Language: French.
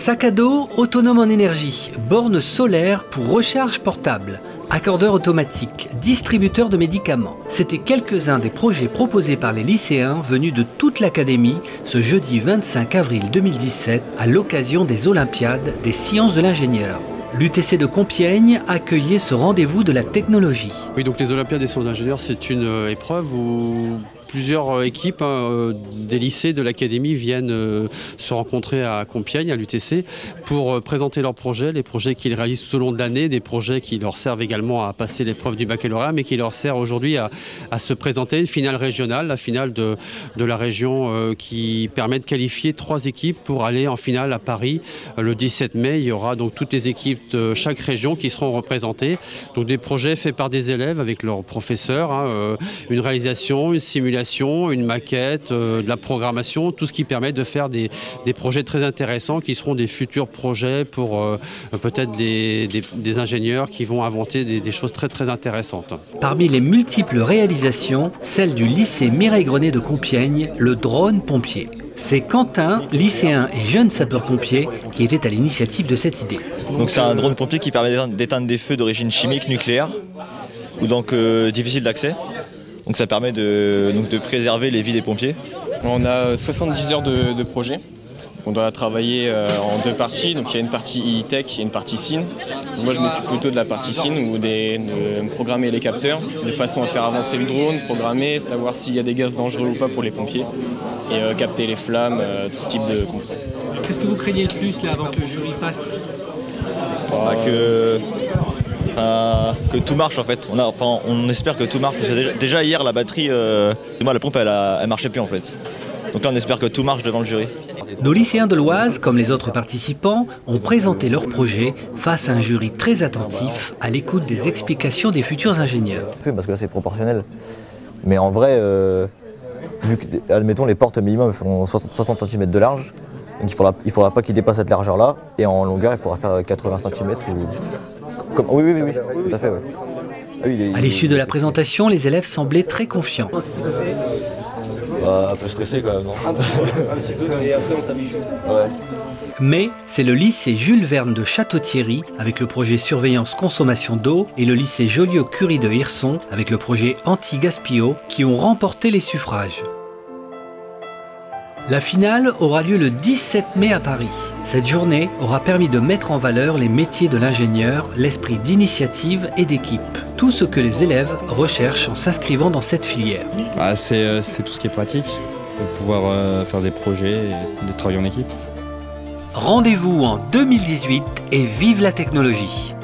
Sac à dos autonome en énergie, borne solaire pour recharge portable, accordeur automatique, distributeur de médicaments. C'étaient quelques-uns des projets proposés par les lycéens venus de toute l'académie ce jeudi 25 avril 2017 à l'occasion des Olympiades des sciences de l'ingénieur. L'UTC de Compiègne accueillait ce rendez-vous de la technologie. Oui, donc les Olympiades des sciences de l'ingénieur, c'est une épreuve où plusieurs équipes des lycées de l'académie viennent se rencontrer à Compiègne, à l'UTC, pour présenter leurs projets, les projets qu'ils réalisent tout au long de l'année, des projets qui leur servent également à passer l'épreuve du baccalauréat, mais qui leur servent aujourd'hui à se présenter une finale régionale, la finale de la région qui permet de qualifier 3 équipes pour aller en finale à Paris le 17 mai. Il y aura donc toutes les équipes de chaque région qui seront représentées. Donc des projets faits par des élèves avec leurs professeurs, une réalisation, une simulation, une maquette, de la programmation, tout ce qui permet de faire des projets très intéressants qui seront des futurs projets pour peut-être des ingénieurs qui vont inventer des choses très très intéressantes. Parmi les multiples réalisations, celle du lycée Mireille-Grenet de Compiègne, le drone pompier. C'est Quentin, lycéen et jeune sapeur-pompier, qui était à l'initiative de cette idée. Donc c'est un drone pompier qui permet d'éteindre des feux d'origine chimique, nucléaire, ou donc difficile d'accès. Donc ça permet de préserver les vies des pompiers. On a 70 heures de projet. On doit travailler en 2 parties. Donc il y a une partie tech et une partie SIN. Donc moi je m'occupe plutôt de la partie SIN ou de programmer les capteurs de façon à faire avancer le drone, programmer, savoir s'il y a des gaz dangereux ou pas pour les pompiers et capter les flammes, tout ce type de composants. Qu'est-ce que vous craignez le plus là avant que le jury passe? Que tout marche en fait. On espère que tout marche. Parce que déjà hier la batterie, la pompe elle marchait plus en fait. Donc là on espère que tout marche devant le jury. Nos lycéens de l'Oise, comme les autres participants, ont présenté leur projet face à un jury très attentif à l'écoute des explications des futurs ingénieurs. Parce que là c'est proportionnel. Mais en vrai, vu que admettons les portes minimum font 60 cm de large, donc il faudra pas qu'ils dépassent cette largeur là, et en longueur il pourra faire 80 cm ou... Oui, tout à fait. Oui. À l'issue de la présentation, les élèves semblaient très confiants. Un peu stressé quand même, non? Et après on s'habitue. Ouais. Mais c'est le lycée Jules Verne de Château-Thierry avec le projet Surveillance Consommation d'eau et le lycée Joliot-Curie de Hirson avec le projet Anti-Gaspillot qui ont remporté les suffrages. La finale aura lieu le 17 mai à Paris. Cette journée aura permis de mettre en valeur les métiers de l'ingénieur, l'esprit d'initiative et d'équipe. Tout ce que les élèves recherchent en s'inscrivant dans cette filière. C'est tout ce qui est pratique, de pouvoir faire des projets et de travailler en équipe. Rendez-vous en 2018 et vive la technologie!